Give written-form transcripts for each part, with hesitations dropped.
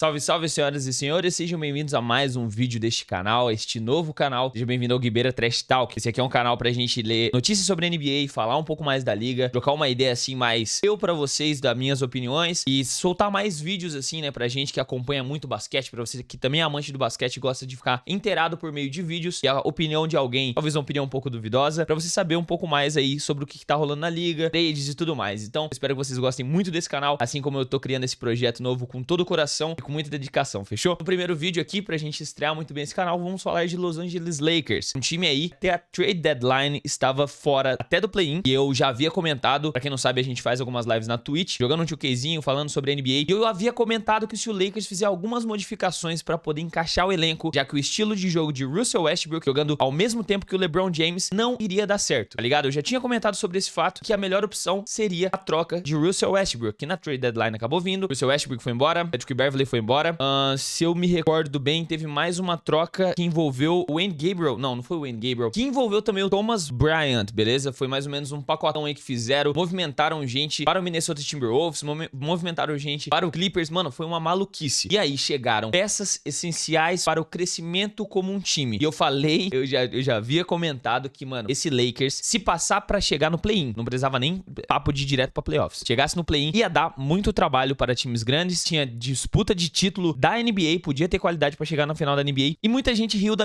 Salve, salve, senhoras e senhores, sejam bem-vindos a mais um vídeo deste canal, este novo canal. Seja bem-vindo ao Guibeira Trash Talk. Esse aqui é um canal pra gente ler notícias sobre a NBA, falar um pouco mais da liga, trocar uma ideia assim mais eu pra vocês, das minhas opiniões e soltar mais vídeos assim, né, pra gente que acompanha muito basquete, pra você que também é amante do basquete e gosta de ficar inteirado por meio de vídeos e a opinião de alguém, talvez uma opinião um pouco duvidosa, pra você saber um pouco mais aí sobre o que tá rolando na liga, trades e tudo mais. Então, espero que vocês gostem muito desse canal, assim como eu tô criando esse projeto novo com todo o coração e com muita dedicação, fechou? No primeiro vídeo aqui, pra gente estrear muito bem esse canal, vamos falar de Los Angeles Lakers. Um time aí, até a trade deadline, estava fora até do play-in, e eu já havia comentado, pra quem não sabe, a gente faz algumas lives na Twitch, jogando um 2Kzinho, falando sobre a NBA, e eu havia comentado que se o Lakers fizer algumas modificações pra poder encaixar o elenco, já que o estilo de jogo de Russell Westbrook jogando ao mesmo tempo que o LeBron James não iria dar certo, tá ligado? Eu já tinha comentado sobre esse fato, que a melhor opção seria a troca de Russell Westbrook, que na trade deadline acabou vindo, Russell Westbrook foi embora, Patrick Beverley foi embora. Se eu me recordo bem, teve mais uma troca que envolveu o Wayne Gabriel. Não foi o Wayne Gabriel. Que envolveu também o Thomas Bryant, beleza? Foi mais ou menos um pacotão aí que fizeram. Movimentaram gente para o Minnesota Timberwolves, movimentaram gente para o Clippers. Mano, foi uma maluquice. E aí chegaram peças essenciais para o crescimento como um time. E eu falei, eu já havia comentado que, mano, esse Lakers, se passar pra chegar no play-in, não precisava nem papo de direto pra playoffs. Chegasse no play-in, ia dar muito trabalho para times grandes, tinha disputa de título da NBA, podia ter qualidade pra chegar na final da NBA, e muita gente riu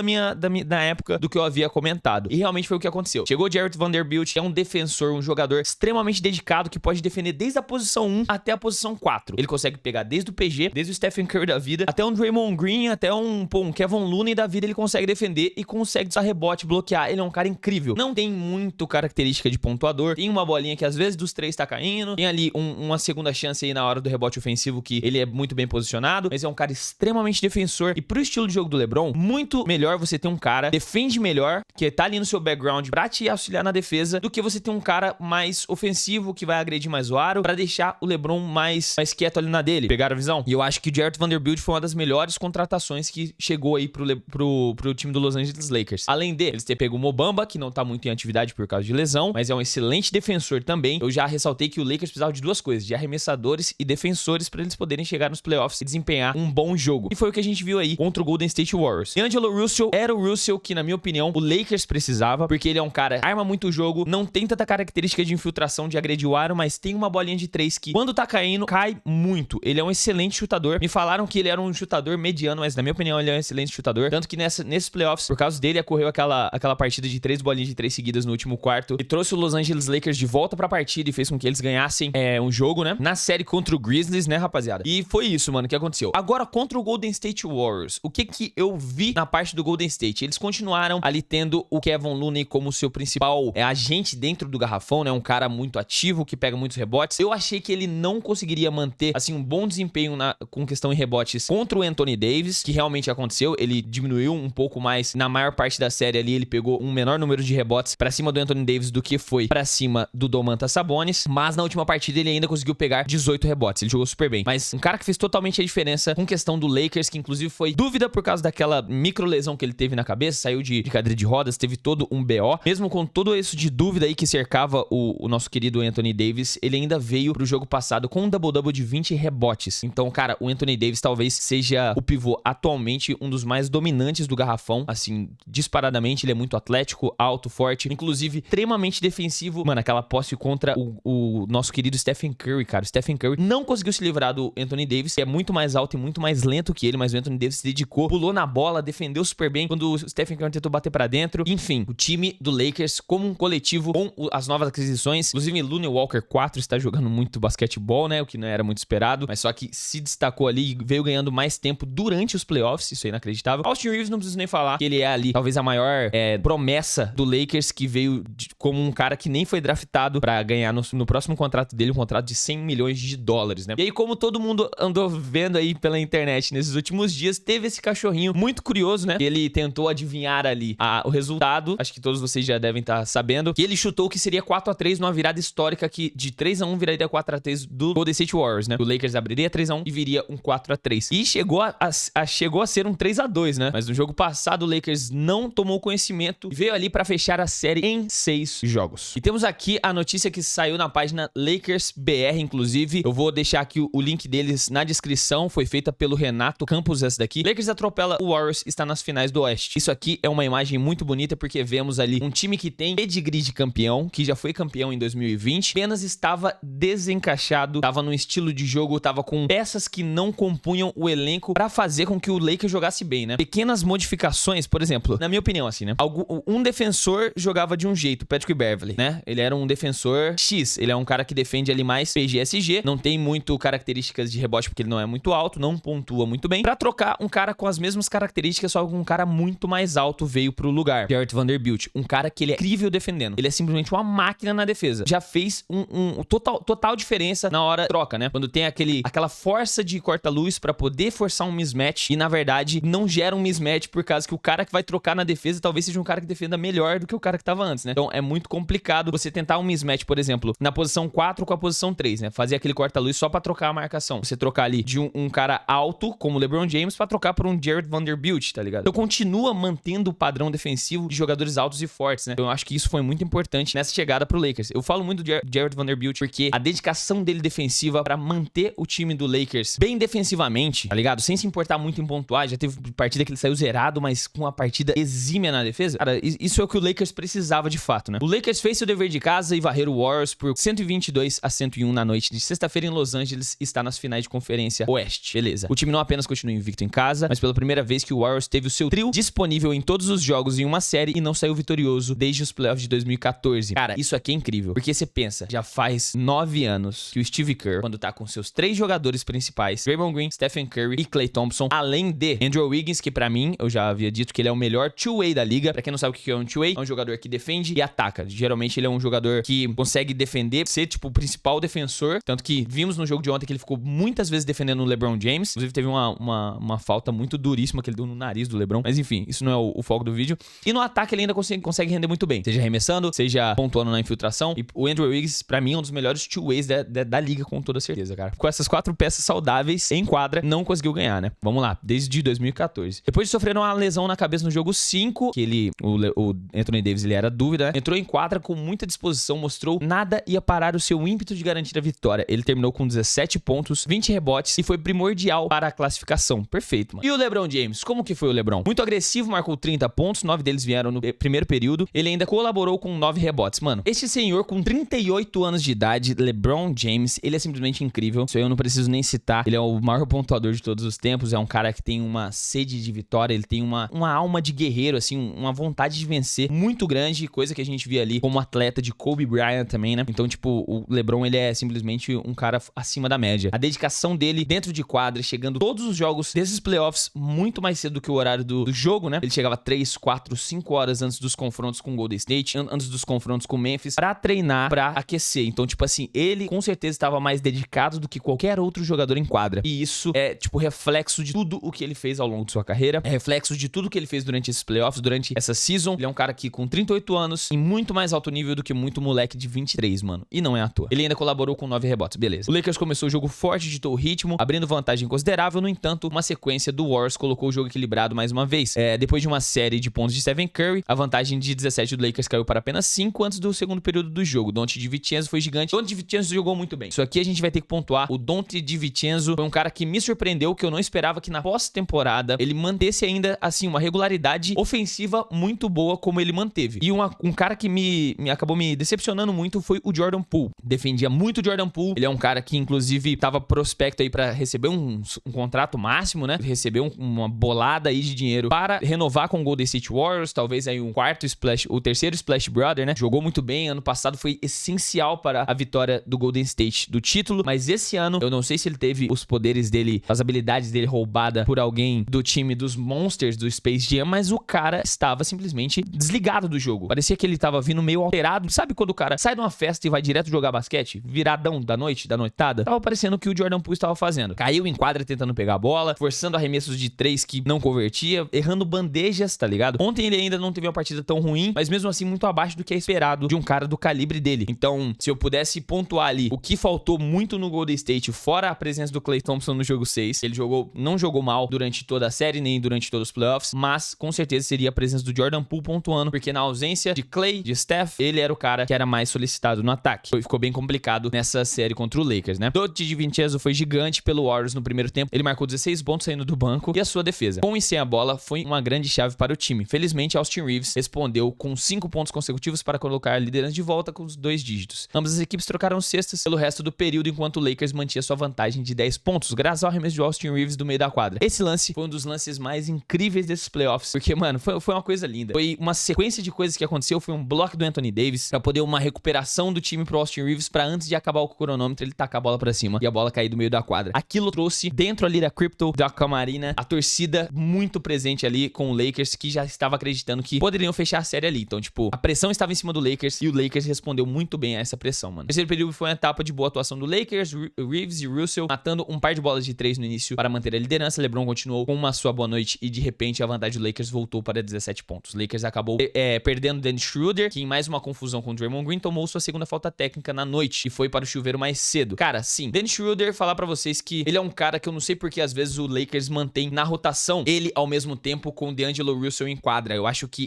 na época do que eu havia comentado. E realmente foi o que aconteceu. Chegou o Jarrett Vanderbilt, é um defensor, um jogador extremamente dedicado, que pode defender desde a posição 1 até a posição 4. Ele consegue pegar desde o PG, desde o Stephen Curry da vida, até um Draymond Green, até um Kevin Looney da vida, ele consegue defender e consegue usar rebote, bloquear. Ele é um cara incrível. Não tem muito característica de pontuador, tem uma bolinha que às vezes dos 3 tá caindo, tem ali uma segunda chance aí na hora do rebote ofensivo, que ele é muito bem posicionado, mas é um cara extremamente defensor. E pro estilo de jogo do LeBron, muito melhor você ter um cara defende melhor, que tá ali no seu background pra te auxiliar na defesa, do que você ter um cara mais ofensivo, que vai agredir mais o aro, pra deixar o LeBron mais quieto ali na dele. Pegaram a visão? E eu acho que o Jarrett Vanderbilt foi uma das melhores contratações que chegou aí pro time do Los Angeles Lakers. Além dele, eles ter pego o Mo Bamba, que não tá muito em atividade por causa de lesão, mas é um excelente defensor também. Eu já ressaltei que o Lakers precisava de duas coisas, de arremessadores e defensores, pra eles poderem chegar nos playoffs e desempenhar um bom jogo. E foi o que a gente viu aí contra o Golden State Warriors. D'Angelo Russell era o Russell que, na minha opinião, o Lakers precisava, porque ele é um cara que arma muito o jogo, não tem tanta característica de infiltração, de agredir o aro, mas tem uma bolinha de 3 que, quando tá caindo, cai muito. Ele é um excelente chutador. Me falaram que ele era um chutador mediano, mas na minha opinião ele é um excelente chutador. Tanto que nesses playoffs, por causa dele, ocorreu aquela partida de 3 bolinhas de 3 seguidas no último quarto e trouxe o Los Angeles Lakers de volta pra partida e fez com que eles ganhassem um jogo, né? Na série contra o Grizzlies, né, rapaziada? E foi isso, mano, que aconteceu. Agora, contra o Golden State Warriors, o que eu vi na parte do Golden State? Eles continuaram ali tendo o Kevin Looney como seu principal agente dentro do garrafão, né? Um cara muito ativo, que pega muitos rebotes. Eu achei que ele não conseguiria manter, assim, um bom desempenho com questão em rebotes contra o Anthony Davis, que realmente aconteceu. Ele diminuiu um pouco mais. Na maior parte da série ali, ele pegou um menor número de rebotes pra cima do Anthony Davis do que foi pra cima do Domantas Sabonis, mas na última partida ele ainda conseguiu pegar 18 rebotes. Ele jogou super bem. Mas um cara que fez totalmente a diferença com questão do Lakers, que inclusive foi dúvida por causa daquela micro lesão que ele teve na cabeça, saiu de cadeira de rodas, teve todo um BO. Mesmo com todo isso de dúvida aí que cercava o nosso querido Anthony Davis, ele ainda veio pro jogo passado com um double-double de 20 rebotes. Então, cara, o Anthony Davis talvez seja o pivô atualmente um dos mais dominantes do garrafão, assim, disparadamente. Ele é muito atlético, alto, forte, inclusive extremamente defensivo. Mano, aquela posse contra o nosso querido Stephen Curry, cara. O Stephen Curry não conseguiu se livrar do Anthony Davis, que é muito mais alto e muito mais lento que ele, mas o Anthony Davis se dedicou, pulou na bola, defendeu super bem quando o Stephen Curry tentou bater pra dentro. Enfim, o time do Lakers como um coletivo com as novas aquisições, inclusive Looney Walker 4 está jogando muito basquetebol, né, o que não era muito esperado, mas só que se destacou ali e veio ganhando mais tempo durante os playoffs, isso é inacreditável. Austin Reeves não preciso nem falar, que ele é ali talvez a maior promessa do Lakers, que veio como um cara que nem foi draftado pra ganhar no próximo contrato dele, um contrato de 100 milhões de dólares, né? E aí, como todo mundo andou vendo aí pela internet nesses últimos dias, teve esse cachorrinho muito curioso, né? Ele tentou adivinhar ali o resultado, acho que todos vocês já devem estar sabendo, que ele chutou que seria 4-3 numa virada histórica que de 3-1 viraria 4-3 do Golden State Warriors, né? O Lakers abriria 3-1 e viria um 4-3. E chegou a ser um 3-2, né? Mas no jogo passado o Lakers não tomou conhecimento e veio ali pra fechar a série em 6 jogos. E temos aqui a notícia que saiu na página Lakers BR, inclusive. Eu vou deixar aqui o link deles na descrição. transmissão foi feita pelo Renato Campos, essa daqui. Lakers atropela o Warriors, está nas finais do Oeste. Isso aqui é uma imagem muito bonita porque vemos ali um time que tem pedigree de campeão, que já foi campeão em 2020, apenas estava desencaixado, estava num estilo de jogo, estava com peças que não compunham o elenco pra fazer com que o Lakers jogasse bem, né? Pequenas modificações, por exemplo, na minha opinião, assim, né? Um defensor jogava de um jeito, Patrick Beverley, né? Ele era um defensor X, ele é um cara que defende ali mais PGSG, não tem muito características de rebote porque ele não é muito alto, não pontua muito bem. Pra trocar um cara com as mesmas características, só que um cara muito mais alto veio pro lugar. Jarrett Vanderbilt, um cara que ele é incrível defendendo. Ele é simplesmente uma máquina na defesa. Já fez total diferença na hora da troca, né? Quando tem aquela força de corta-luz pra poder forçar um mismatch e, na verdade, não gera um mismatch por causa que o cara que vai trocar na defesa talvez seja um cara que defenda melhor do que o cara que tava antes, né? Então, é muito complicado você tentar um mismatch, por exemplo, na posição 4 com a posição 3, né? Fazer aquele corta-luz só pra trocar a marcação. Você trocar ali de um cara alto, como o LeBron James, pra trocar por um Jarrett Vanderbilt, tá ligado? Então, continua mantendo o padrão defensivo de jogadores altos e fortes, né? Então, eu acho que isso foi muito importante nessa chegada pro Lakers. Eu falo muito do Jarrett Vanderbilt porque a dedicação dele defensiva pra manter o time do Lakers bem defensivamente, tá ligado? Sem se importar muito em pontuar. Já teve partida que ele saiu zerado, mas com uma partida exímia na defesa. Cara, isso é o que o Lakers precisava de fato, né? O Lakers fez seu dever de casa e varrer o Warriors por 122-101 na noite de sexta-feira em Los Angeles, está nas finais de conferência Oeste. Beleza. O time não apenas continua invicto em casa, mas pela primeira vez que o Warriors teve o seu trio disponível em todos os jogos em uma série e não saiu vitorioso desde os playoffs de 2014. Cara, isso aqui é incrível, porque você pensa, já faz 9 anos que o Steve Kerr, quando tá com seus 3 jogadores principais, Draymond Green, Stephen Curry e Klay Thompson, além de Andrew Wiggins, que pra mim, eu já havia dito que ele é o melhor two-way da liga. Pra quem não sabe o que é um two-way, é um jogador que defende e ataca. Geralmente ele é um jogador que consegue defender, ser tipo o principal defensor, tanto que vimos no jogo de ontem que ele ficou muitas vezes defendendo o LeBron James. Inclusive teve uma falta muito duríssima que ele deu no nariz do LeBron, mas enfim, isso não é o foco do vídeo. E no ataque ele ainda consegue render muito bem, seja arremessando, seja pontuando na infiltração. E o Andrew Wiggins, pra mim, é um dos melhores two-ways da liga, com toda certeza, cara. Com essas 4 peças saudáveis em quadra, não conseguiu ganhar, né? Vamos lá, desde 2014. Depois de sofrer uma lesão na cabeça no jogo 5, que o Anthony Davis, ele era dúvida, né? Entrou em quadra com muita disposição, mostrou nada ia parar o seu ímpeto de garantir a vitória. Ele terminou com 17 pontos, 20 rebotes e foi primordial para a classificação. Perfeito, mano. E o LeBron James? Como que foi o LeBron? Muito agressivo, marcou 30 pontos, 9 deles vieram no primeiro período. Ele ainda colaborou com 9 rebotes. Mano, este senhor com 38 anos de idade, LeBron James, ele é simplesmente incrível. Isso aí eu não preciso nem citar. Ele é o maior pontuador de todos os tempos, é um cara que tem uma sede de vitória, ele tem uma alma de guerreiro, assim, uma vontade de vencer muito grande, coisa que a gente via ali como atleta de Kobe Bryant também, né? Então, tipo, o LeBron, ele é simplesmente um cara acima da média. A dedicação dele dentro de quadra, chegando todos os jogos desses playoffs muito mais cedo do que o horário do jogo, né? Ele chegava 3, 4, 5 horas antes dos confrontos com o Golden State, antes dos confrontos com o Memphis, pra treinar, pra aquecer. Então, tipo assim, ele com certeza estava mais dedicado do que qualquer outro jogador em quadra. E isso é, tipo, reflexo de tudo o que ele fez ao longo de sua carreira, é reflexo de tudo que ele fez durante esses playoffs, durante essa season. Ele é um cara que com 38 anos, em muito mais alto nível do que muito moleque de 23, mano. E não é à toa. Ele ainda colaborou com 9 rebotes, beleza. O Lakers começou o jogo forte, ditou o ritmo, abrindo vantagem considerável. No entanto, uma sequência do Warriors colocou o jogo equilibrado mais uma vez. Depois de uma série de pontos de Stephen Curry, a vantagem de 17 do Lakers caiu para apenas 5 antes do segundo período do jogo. Donte DiVincenzo foi gigante. Donte DiVincenzo jogou muito bem. Isso aqui a gente vai ter que pontuar. O Donte DiVincenzo foi um cara que me surpreendeu, que eu não esperava que na pós-temporada ele mantesse ainda, assim, uma regularidade ofensiva muito boa como ele manteve. E um cara que acabou me decepcionando muito foi o Jordan Poole. Defendia muito o Jordan Poole. Ele é um cara que, inclusive, tava prospecto aí pra receber um contrato máximo, né? Recebeu uma bolada aí de dinheiro para renovar com o Golden State Warriors. Talvez aí o terceiro Splash Brother, né? Jogou muito bem. Ano passado foi essencial para a vitória do Golden State do título. Mas esse ano, eu não sei se ele teve os poderes dele, as habilidades dele roubada por alguém do time dos Monsters do Space Jam, mas o cara estava simplesmente desligado do jogo. Parecia que ele tava vindo meio alterado. Sabe quando o cara sai de uma festa e vai direto jogar basquete? Viradão da noitada? Tava parecendo que o Jordan Poole estava fazendo. Caiu em quadra tentando pegar a bola, forçando arremessos de 3 que não convertia, errando bandejas, tá ligado? Ontem ele ainda não teve uma partida tão ruim, mas mesmo assim muito abaixo do que é esperado de um cara do calibre dele. Então, se eu pudesse pontuar ali o que faltou muito no Golden State, fora a presença do Klay Thompson no jogo 6, ele não jogou mal durante toda a série, nem durante todos os playoffs, mas com certeza seria a presença do Jordan Poole pontuando, porque na ausência de Klay, de Steph, ele era o cara que era mais solicitado no ataque. Ficou bem complicado nessa série contra o Lakers, né? Donte DiVincenzo foi gigante pelo Warriors no primeiro tempo. Ele marcou 16 pontos saindo do banco e a sua defesa, com e sem a bola, foi uma grande chave para o time. Felizmente, Austin Reeves respondeu com 5 pontos consecutivos para colocar a liderança de volta com os 2 dígitos. Ambas as equipes trocaram cestas pelo resto do período, enquanto o Lakers mantinha sua vantagem de 10 pontos, graças ao arremesso de Austin Reeves do meio da quadra. Esse lance foi um dos lances mais incríveis desses playoffs, porque, mano, foi uma coisa linda. Foi uma sequência de coisas que aconteceu, foi um bloco do Anthony Davis pra poder uma recuperação do time pro Austin Reeves pra antes de acabar o cronômetro ele tacar a bola pra cima e a bola cair do meio da quadra. Aquilo trouxe dentro ali da Crypto, da Camarina, a torcida muito presente ali com o Lakers, que já estava acreditando que poderiam fechar a série ali. Então, tipo, a pressão estava em cima do Lakers e o Lakers respondeu muito bem a essa pressão, mano. O terceiro período foi uma etapa de boa atuação do Lakers, Reeves e Russell matando um par de bolas de 3 no início para manter a liderança. LeBron continuou com uma sua boa noite e de repente a vantagem do Lakers voltou para 17 pontos. O Lakers acabou perdendo Dennis Schroeder, que em mais uma confusão com o Draymond Green tomou sua segunda falta técnica na noite e foi para o chuveiro mais cedo. Cara, sim, Dennis Schroeder, falar pra vocês que ele é um cara que eu não sei porque às vezes o Lakers mantém na rotação ele ao mesmo tempo com o D'Angelo Russell em quadra. Eu acho que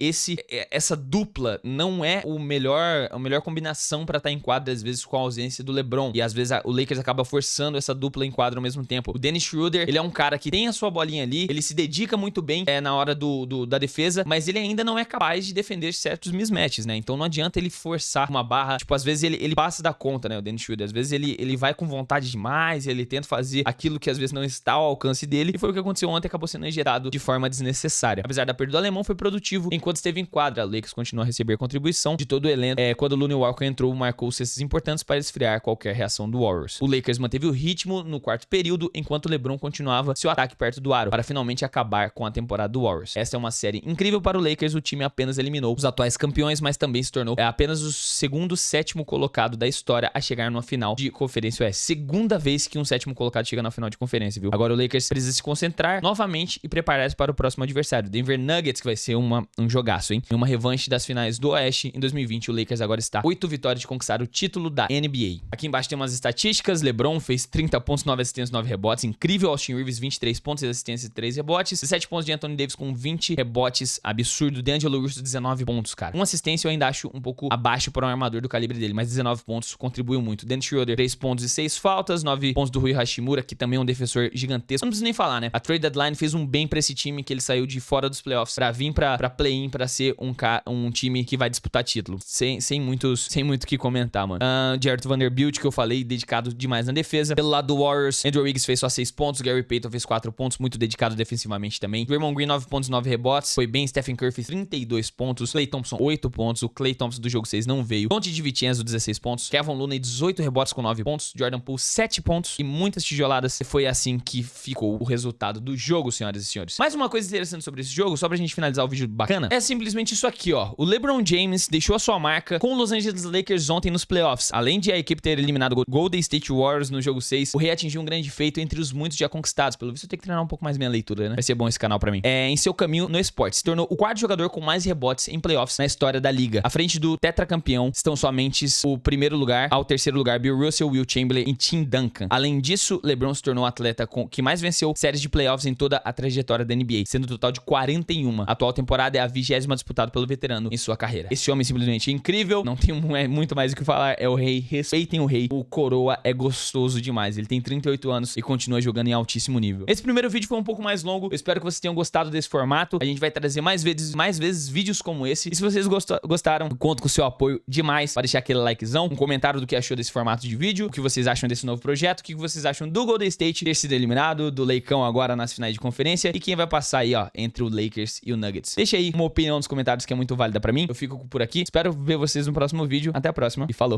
essa dupla não é a melhor combinação pra estar em quadra, às vezes com a ausência do LeBron. E às vezes o Lakers acaba forçando essa dupla em quadra ao mesmo tempo. O Dennis Schroeder, ele é um cara que tem a sua bolinha ali, ele se dedica muito bem na hora da defesa, mas ele ainda não é capaz de defender certos mismatches, né? Então não adianta ele forçar uma barra. Tipo, às vezes ele passa da conta, né? O Dennis Schroeder. Às vezes ele vai com vontade demais, ele tenta fazer aquilo que às vezes não está ao alcance dele. E foi o que aconteceu ontem, acabou sendo injetado de forma desnecessária. Apesar da perda do alemão, foi produtivo enquanto esteve em quadra. O Lakers continuou a receber contribuição de todo o elenco. Quando o Lonnie Walker entrou, marcou cestas importantes para esfriar qualquer reação do Warriors. O Lakers manteve o ritmo no quarto período, enquanto o LeBron continuava seu ataque perto do aro, para finalmente acabar com a temporada do Warriors. Essa é uma série incrível para o Lakers. O time apenas eliminou os atuais campeões, mas também se tornou apenas o segundo sétimo colocado da história a chegar numa final de conferência oeste. Segunda vez que um sétimo colocado chega na final de conferência, viu? Agora o Lakers precisa se concentrar novamente e preparar-se para o próximo adversário, Denver Nuggets, que vai ser um jogaço, hein? Em uma revanche das finais do Oeste, em 2020, o Lakers agora está 8 vitórias de conquistar o título da NBA. Aqui embaixo tem umas estatísticas. LeBron fez 30 pontos, 9 assistências, 9 rebotes. Incrível. Austin Reeves, 23 pontos, 6 assistências e 3 rebotes. 17 pontos de Anthony Davis com 20 rebotes. Absurdo. D'Angelo Russell, 19 pontos, cara. Uma assistência eu ainda acho um pouco abaixo para um armador do calibre dele, mas 19 pontos contribuiu muito. Dennis Schroeder, 3 pontos e 6 faltas. 9 pontos do Rui Hashimura, que também é um defensor gigantesco. Não preciso nem falar, né? A trade deadline fez um bem pra esse time, que ele saiu de fora dos playoffs pra vir pra play-in, pra ser um time que vai disputar título. Sem muito o que comentar, mano. Jarrett Vanderbilt, que eu falei, dedicado demais na defesa. Pelo lado do Warriors, Andrew Wiggins fez só 6 pontos. Gary Payton fez 4 pontos, muito dedicado defensivamente também. Draymond Green, 9 pontos, 9 rebotes. Foi bem. Stephen Curry fez 32 pontos. Klay Thompson, 8 pontos. O Klay Thompson do jogo 6 não veio. Dante DiVincenzo, 16 pontos. Kevin Looney, 18 rebotes com 9 pontos. Jordan Poole, 7 pontos e muitas tijoladas. Foi assim que ficou o resultado do jogo, senhoras e senhores. Mais uma coisa interessante sobre esse jogo, só pra gente finalizar o vídeo bacana, é simplesmente isso aqui, ó. O LeBron James deixou a sua marca com o Los Angeles Lakers ontem nos playoffs. Além de a equipe ter eliminado o Golden State Warriors no jogo 6, o rei atingiu um grande feito entre os muitos já conquistados. Pelo visto, eu tenho que treinar um pouco mais minha leitura, né? Vai ser bom esse canal pra mim. Em seu caminho no esporte, se tornou o quarto jogador com mais rebotes em playoffs na história da liga. À frente do tetracampeão estão somente o primeiro lugar ao terceiro lugar, Bill Russell, Will Chamberlain e Tim Duncan. Além disso, LeBron se tornou o atleta que mais venceu séries de playoffs em toda a trajetória da NBA, sendo um total de 41. A atual temporada é a 20ª disputada pelo veterano em sua carreira. Esse homem simplesmente é incrível, não tem muito mais o que falar, é o rei, respeitem o rei. O coroa é gostoso demais, ele tem 38 anos e continua jogando em altíssimo nível. Esse primeiro vídeo foi um pouco mais longo, eu espero que vocês tenham gostado desse formato. A gente vai trazer mais vezes vídeos como esse, e se vocês gostaram, conto com o seu apoio demais para deixar aquele likezão, um comentário do que achou desse formato de vídeo, o que vocês acham desse novo projeto, o que vocês acham do Golden State ter sido eliminado, do Leicão agora nas finais de conferência, e quem vai passar aí, ó, entre o Lakers e o Nuggets. Deixa aí uma opinião nos comentários que é muito válida pra mim. Eu fico por aqui, espero ver vocês no próximo vídeo. Até a próxima e falou!